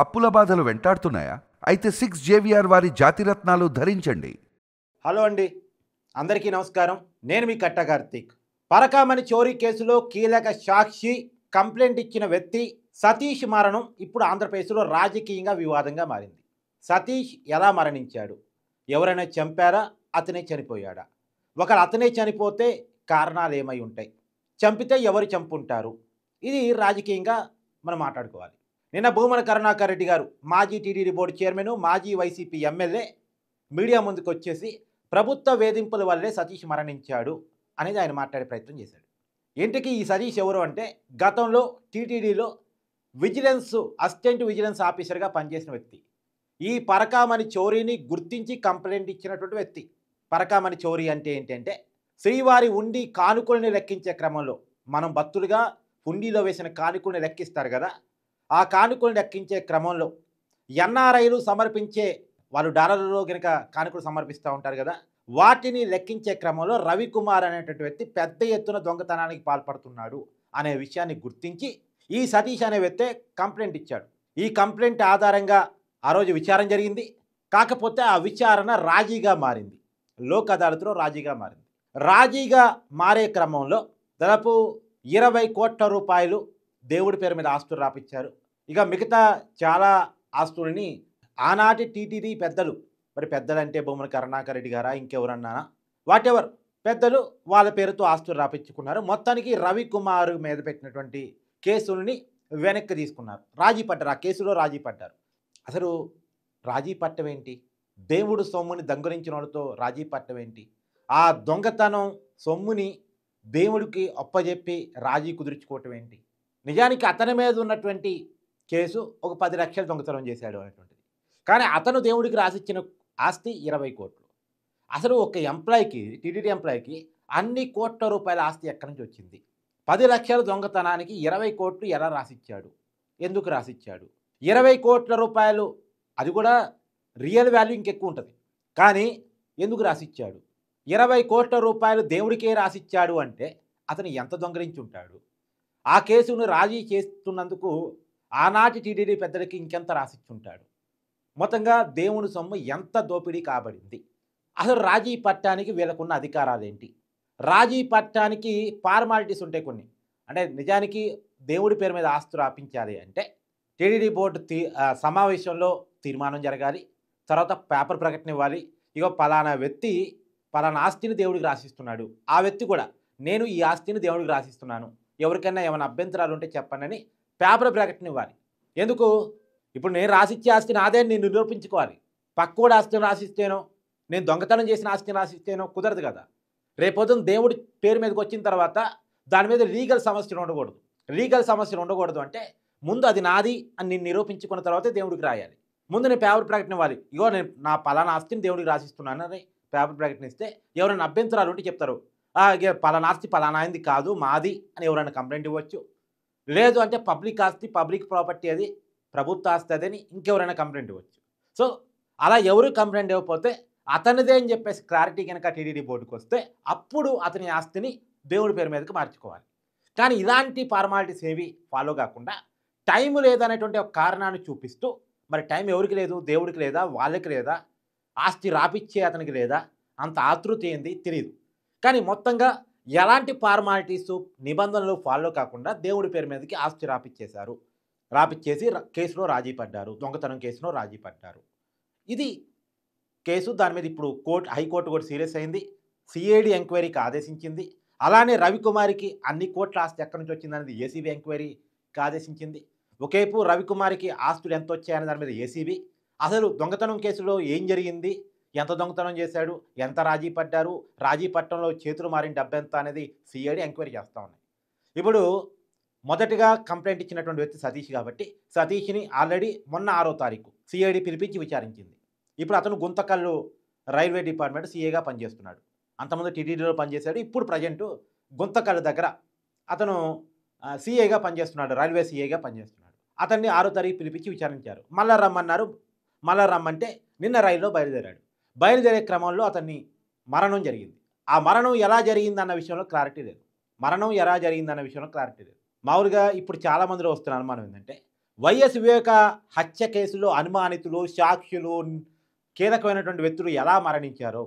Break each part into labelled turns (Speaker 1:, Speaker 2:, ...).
Speaker 1: అప్పుల బాధలు వెంటాడుతున్నాయా? అయితే 6 జేవిఆర్ వారి జాతిరత్నాలు ధరించండి.
Speaker 2: హలో అండి, అందరికీ నమస్కారం. నేను మీ కట్ట కార్తీక్. పరకామణి చోరీ కేసులో కీలక సాక్షి, కంప్లైంట్ ఇచ్చిన వ్యక్తి సతీష్ మరణం ఇప్పుడు ఆంధ్రప్రదేశ్లో రాజకీయంగా వివాదంగా మారింది. సతీష్ ఎలా మరణించాడు? ఎవరైనా చంపారా? అతనే చనిపోయాడా? ఒకవేళ అతనే చనిపోతే కారణాలు ఏమై ఉంటాయి? చంపితే ఎవరు చంపుంటారు? ఇది రాజకీయంగా మనం మాట్లాడుకోవాలి. నిన్న భూమన కరుణాకర్ రెడ్డి గారు, మాజీ టీటీడీ బోర్డు చైర్మన్, మాజీ వైసీపీ ఎమ్మెల్యే, మీడియా ముందుకు వచ్చేసి ప్రభుత్వ వేధింపుల వల్లే సతీష్ మరణించాడు అనేది ఆయన మాట్లాడే ప్రయత్నం చేశాడు. ఇంటికి ఈ సతీష్ ఎవరు అంటే, గతంలో టీటీడీలో అసిస్టెంట్ విజిలెన్స్ ఆఫీసర్గా పనిచేసిన వ్యక్తి. ఈ పరకామణి చోరీని గుర్తించి కంప్లైంట్ ఇచ్చినటువంటి వ్యక్తి. పరకామణి చోరీ అంటే ఏంటంటే, శ్రీవారి ఉండి కానుకల్ని లెక్కించే క్రమంలో, మనం భక్తులుగా హుండీలో వేసిన కానుకల్ని లెక్కిస్తారు కదా, ఆ కానుకల్ని లెక్కించే క్రమంలో ఎన్ఆర్ఐలు సమర్పించే, వాళ్ళు డాలర్లలో కనుక కానుకలు సమర్పిస్తూ ఉంటారు కదా, వాటిని లెక్కించే క్రమంలో రవికుమార్ అనేటువంటి వ్యక్తి పెద్ద ఎత్తున దొంగతనానికి పాల్పడుతున్నాడు అనే విషయాన్ని గుర్తించి ఈ సతీష్ అనే వ్యక్తే కంప్లైంట్ ఇచ్చాడు. ఈ కంప్లైంట్ ఆధారంగా ఆ రోజు విచారణ జరిగింది. కాకపోతే ఆ విచారణ రాజీగా మారింది. లోక్ అదాలత్లో రాజీగా మారింది. రాజీగా మారే క్రమంలో దాదాపు 20 కోట్ల రూపాయలు దేవుడి పేరు మీద ఆస్తులు రాపిచ్చారు. ఇక మిగతా చాలా ఆస్తులని ఆనాటి టీటీడీ పెద్దలు, మరి పెద్దలంటే భూమన కరుణాకర్ రెడ్డి గారా, ఇంకెవరన్నా, వాటెవర్ పెద్దలు వాళ్ళ పేరుతో ఆస్తులు రాపించుకున్నారు. మొత్తానికి రవికుమార్ మీద పెట్టినటువంటి కేసుల్ని వెనక్కి తీసుకున్నారు. రాజీ పడ్డారు. ఆ కేసులో రాజీ పడ్డారు. అసలు రాజీ పట్టం ఏంటి? దేవుడు సొమ్ముని దొంగలించిన వాళ్ళతో రాజీ పట్టం ఏంటి? ఆ దొంగతనం సొమ్ముని దేవుడికి అప్పజెప్పి రాజీ కుదుర్చుకోవటం ఏంటి? నిజానికి అతని మీద ఉన్నటువంటి కేసు ఒక 10 లక్షలు దొంగతనం చేశాడు అనేటువంటిది. కానీ అతను దేవుడికి రాసిచ్చిన ఆస్తి 20 కోట్లు. అసలు ఒక ఎంప్లాయీకి, టీటీడీ ఎంప్లాయీకి అన్ని కోట్ల రూపాయల ఆస్తి ఎక్కడి నుంచి వచ్చింది? 10 లక్షల దొంగతనానికి 20 కోట్లు ఎలా రాసిచ్చాడు? ఎందుకు రాసిచ్చాడు? 20 కోట్ల రూపాయలు, అది కూడా రియల్ వాల్యూ ఇంకెక్కువ ఉంటుంది, కానీ ఎందుకు రాసిచ్చాడు? 20 కోట్ల రూపాయలు దేవుడికే రాసిచ్చాడు అంటే అతను ఎంత దొంగలించి ఉంటాడు? ఆ కేసును రాజీ చేస్తున్నందుకు ఆనాటి టీటీడీ పెద్దలకి ఇంకెంత రాసిచ్చుంటాడు? మొత్తంగా దేవుని సొమ్ము ఎంత దోపిడీ కాబడింది? అసలు రాజీ పట్టానికి వీళ్ళకున్న అధికారాలేంటి? రాజీ పట్టానికి ఫార్మాలిటీస్ ఉంటాయి కొన్ని. అంటే నిజానికి దేవుడి పేరు మీద ఆస్తులు రాపించాలి అంటే టీటీడీ బోర్డు సమావేశంలో తీర్మానం జరగాలి. తర్వాత పేపర్ ప్రకటన ఇవ్వాలి. ఇగో పలానా వ్యక్తి పలానా ఆస్తిని దేవుడికి రాసిస్తున్నాడు, ఆ వ్యక్తి కూడా నేను ఈ ఆస్తిని దేవుడికి రాసిస్తున్నాను, ఎవరికైనా ఏమైనా అభ్యంతరాలు ఉంటే చెప్పండి అని పేపర్ ప్రకటన ఇవ్వాలి. ఎందుకు? ఇప్పుడు నేను రాసిచ్చే ఆస్తి నాదే నేను నిరూపించుకోవాలి. పక్కోడు ఆస్తిని రాసిస్తేనో, నేను దొంగతనం చేసిన ఆస్తిని రాసిస్తేనో కుదరదు కదా. రేపొద్దున దేవుడి పేరు మీదకి వచ్చిన తర్వాత దాని మీద లీగల్ సమస్యలు ఉండకూడదు. లీగల్ సమస్యలు ఉండకూడదు అంటే ముందు అది నాది అని నేను నిరూపించుకున్న తర్వాతే దేవుడికి రాయాలి. ముందు నేను పేపర్ ప్రకటన ఇవ్వాలి. ఇగో నేను నా పలానా ఆస్తిని దేవుడికి రాసిస్తున్నాను అని పేపర్ ప్రకటన ఇస్తే ఎవరైనా అభ్యంతరాలు ఉంటే చెప్తారు, ఇక పలానా ఆస్తి పలానా అయింది కాదు మాది అని ఎవరైనా కంప్లైంట్ ఇవ్వచ్చు. లేదు అంటే పబ్లిక్ ఆస్తి, పబ్లిక్ ప్రాపర్టీ, అది ప్రభుత్వ ఆస్తి అదని ఇంకెవరైనా కంప్లైంట్ ఇవ్వచ్చు. సో అలా ఎవరు కంప్లైంట్ ఇవ్వకపోతే అతనిదే అని చెప్పేసి క్లారిటీ కనుక టీటీడీ బోర్డుకి వస్తే అప్పుడు అతని ఆస్తిని దేవుడి పేరు మీదకి మార్చుకోవాలి. కానీ ఇలాంటి ఫార్మాలిటీస్ ఏవి ఫాలో కాకుండా టైం లేదనేటువంటి ఒక కారణాన్ని చూపిస్తూ, మరి టైం ఎవరికి లేదు? దేవుడికి లేదా? వాళ్ళకి లేదా? ఆస్తి రాపిచ్చే అతనికి లేదా? అంత ఆతృత ఏంది తెలియదు. కానీ మొత్తంగా ఎలాంటి ఫార్మాలిటీసు, నిబంధనలు ఫాలో కాకుండా దేవుడి పేరు మీదకి ఆస్తి రాపిచ్చేశారు. రాపిచ్చేసి కేసులో రాజీ పడ్డారు. దొంగతనం కేసులో రాజీ పడ్డారు. ఇది కేసు. దాని మీద ఇప్పుడు హైకోర్టు కూడా సీరియస్ అయింది. సిఐడి ఎంక్వైరీకి ఆదేశించింది. అలానే రవికుమార్కి అన్ని కోట్ల ఆస్తి ఎక్కడి నుంచి వచ్చిందనేది ఏసీబీ ఎంక్వైరీకి ఆదేశించింది. ఒకేపు రవికుమార్కి ఆస్తులు ఎంత వచ్చాయనే దాని మీద ఏసీబీ, అసలు దొంగతనం కేసులో ఏం జరిగింది, ఎంత దొంగతనం చేశాడు, ఎంత రాజీ పడ్డారు, రాజీ పట్టణంలో చేతులు మారిన డబ్బు ఎంత అనేది సిఐడి ఎంక్వైరీ చేస్తూ ఉన్నాయి. ఇప్పుడు మొదటగా కంప్లైంట్ ఇచ్చినటువంటి వ్యక్తి సతీష్ కాబట్టి సతీష్ని ఆల్రెడీ మొన్న 6వ తారీఖు సిఐడి పిలిపించి విచారించింది. ఇప్పుడు అతను గుంతకల్లు రైల్వే డిపార్ట్మెంట్ సీఏగా పనిచేస్తున్నాడు. అంతకుముందు టీటీడీలో పనిచేశాడు. ఇప్పుడు ప్రజెంట్ గుంతకల్లు దగ్గర అతను సీఏగా పనిచేస్తున్నాడు, రైల్వే సీఏగా పనిచేస్తున్నాడు. అతన్ని 6వ తారీఖు పిలిపించి విచారించారు. మళ్ళా రమ్మన్నారు. మళ్ళా రమ్మంటే నిన్న రైల్లో బయలుదేరాడు. బయలుదేరే క్రమంలో అతన్ని మరణం జరిగింది. ఆ మరణం ఎలా జరిగిందన్న విషయంలో క్లారిటీ లేదు. మామూలుగా ఇప్పుడు చాలామందిలో వస్తున్న అనుమానం ఏంటంటే, వైఎస్ వివేక హత్య కేసులో అనుమానితులు, సాక్షులు, కీలకమైనటువంటి వ్యక్తులు ఎలా మరణించారో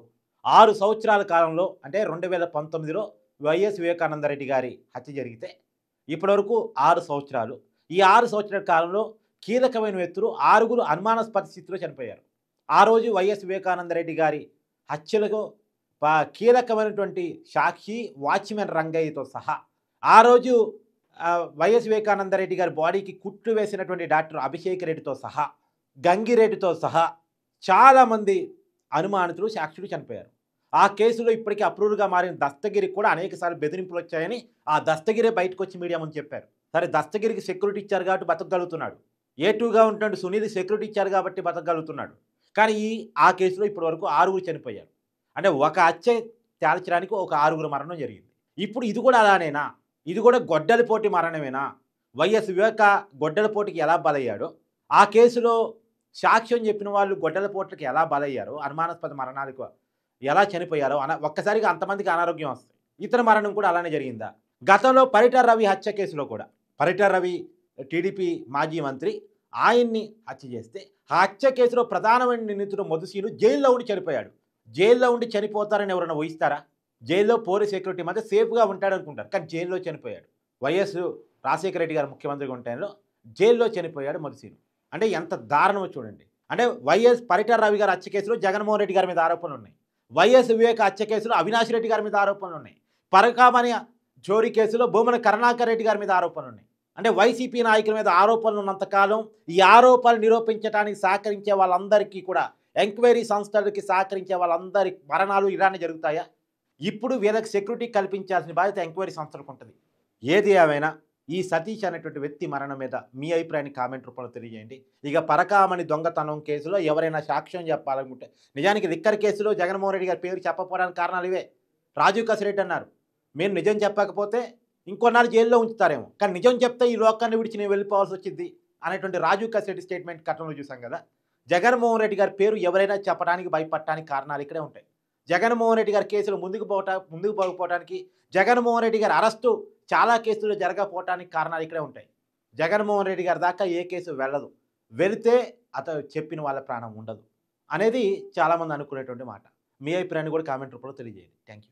Speaker 2: 6 సంవత్సరాల కాలంలో అంటే 2019లో వైఎస్ వివేకానందరెడ్డి గారి హత్య జరిగితే ఇప్పటివరకు 6 సంవత్సరాలు. ఈ 6 సంవత్సరాల కాలంలో కీలకమైన వ్యక్తులు 6గురు అనుమానాస్పద స్థితిలో చనిపోయారు. ఆ రోజు వైఎస్ వివేకానందరెడ్డి గారి హత్యలకు కీలకమైనటువంటి సాక్షి వాచ్మెన్ రంగయ్యతో సహా ఆ రోజు వైఎస్ వివేకానందరెడ్డి గారి బాడీకి కుట్లు వేసినటువంటి డాక్టర్ అభిషేక్ రెడ్డితో సహా, గంగిరెడ్డితో సహా చాలామంది అనుమానితులు, సాక్షులు చనిపోయారు. ఆ కేసులో ఇప్పటికీ అప్రూవ్డ్గా మారిన దస్తగిరికి కూడా అనేకసార్లు బెదిరింపులు వచ్చాయని ఆ దస్తగిరే బయటకు వచ్చి మీడియా ముందు చెప్పారు. సరే, దస్తగిరికి సెక్యూరిటీ ఇచ్చారు కాబట్టి బతకగలుగుతున్నాడు. A2గా ఉంటుండే సునీల్ సెక్యూరిటీ ఇచ్చారు కాబట్టి బతకగలుగుతున్నాడు. కానీ ఆ కేసులో ఇప్పటివరకు 6గురు చనిపోయారు. అంటే ఒక హత్య తేల్చడానికి ఒక 6గురు మరణం జరిగింది. ఇప్పుడు ఇది కూడా అలానేనా? ఇది కూడా గొడ్డలిపోటు మరణమేనా? వైఎస్ వివేక గొడ్డలిపోటుకి ఎలా బలయ్యాడో, ఆ కేసులో సాక్ష్యం చెప్పిన వాళ్ళు గొడ్డలిపోట్లకి ఎలా బలయ్యారో, అనుమానాస్పద మరణాలకు ఎలా చనిపోయారో ఒక్కసారిగా అంతమందికి అనారోగ్యం వస్తుంది. ఇతర మరణం కూడా అలానే జరిగిందా? గతంలో పరిటాల రవి హత్య కేసులో కూడా పరిటాల రవి టీడీపీ మాజీ మంత్రి, ఆయన్ని హత్య చేస్తే ఆ హత్య కేసులో ప్రధానమైన నిందితుడు మధుసీను జైల్లో ఉండి చనిపోయాడు. జైల్లో ఉండి చనిపోతారని ఎవరైనా ఊహిస్తారా? జైల్లో పోలీస్ సెక్యూరిటీ మధ్య సేఫ్గా ఉంటాడు అనుకుంటారు, కానీ జైల్లో చనిపోయాడు. వైఎస్ రాజశేఖర రెడ్డి గారు ముఖ్యమంత్రిగా ఉన్న టైంలో జైల్లో చనిపోయాడు మధుసీను. అంటే ఎంత దారుణమో చూడండి. అంటే వైఎస్ పరిటాల రవి గారి హత్య కేసులో జగన్మోహన్ రెడ్డి గారి మీద ఆరోపణలు ఉన్నాయి. వైఎస్ వివేక హత్య కేసులో అవినాష్ రెడ్డి గారి మీద ఆరోపణలు ఉన్నాయి. పరకామణి చోరీ కేసులో భూమన కరుణాకర్ రెడ్డి గారి మీద ఆరోపణలు ఉన్నాయి. అంటే వైసీపీ నాయకుల మీద ఆరోపణలు ఉన్నంతకాలం ఈ ఆరోపణలు నిరూపించడానికి సహకరించే వాళ్ళందరికీ కూడా, ఎంక్వైరీ సంస్థలకి సహకరించే వాళ్ళందరి మరణాలు ఇలానే జరుగుతాయా? ఇప్పుడు వీళ్ళకి సెక్యూరిటీ కల్పించాల్సిన బాధ్యత ఎంక్వైరీ సంస్థలకు ఉంటుంది. ఏది ఏమైనా ఈ సతీష్ అనేటువంటి వ్యక్తి మరణం మీద మీ అభిప్రాయాన్ని కామెంట్ రూపంలో తెలియజేయండి. ఇక పరకామణి దొంగతనం కేసులో ఎవరైనా సాక్ష్యం చెప్పాలనుకుంటే, నిజానికి లిక్కర్ కేసులో జగన్మోహన్ రెడ్డి గారి పేరు చెప్పకపోవడానికి కారణాలు ఇవే. రాజీవ్ కసిరెడ్డి అన్నారు, మేము నిజం చెప్పకపోతే ఇంకొన్నాళ్ళు జైల్లో ఉంచుతారేమో, కానీ నిజం చెప్తే ఈ లోకాన్ని విడిచి నేను వెళ్ళిపోవాల్సి వచ్చింది అనేటువంటి రాజీవ్ కసిరెడ్డి స్టేట్మెంట్ కథంలో చూసాం కదా. జగన్మోహన్ రెడ్డి గారి పేరు ఎవరైనా చెప్పడానికి భయపడటానికి కారణాలు ఇక్కడే ఉంటాయి. జగన్మోహన్ రెడ్డి గారి కేసులు ముందుకు పోకపోవడానికి, జగన్మోహన్ రెడ్డి గారి అరెస్టు చాలా కేసులు జరగకపోవటానికి కారణాలు ఇక్కడే ఉంటాయి. జగన్మోహన్ రెడ్డి గారి దాకా ఏ కేసు వెళ్ళదు, వెళితే అతను చెప్పిన వాళ్ళ ప్రాణం ఉండదు అనేది చాలామంది అనుకునేటువంటి మాట. మీ అభిప్రాయాన్ని కూడా కామెంట్ రూపంలో తెలియజేయండి. Thank you.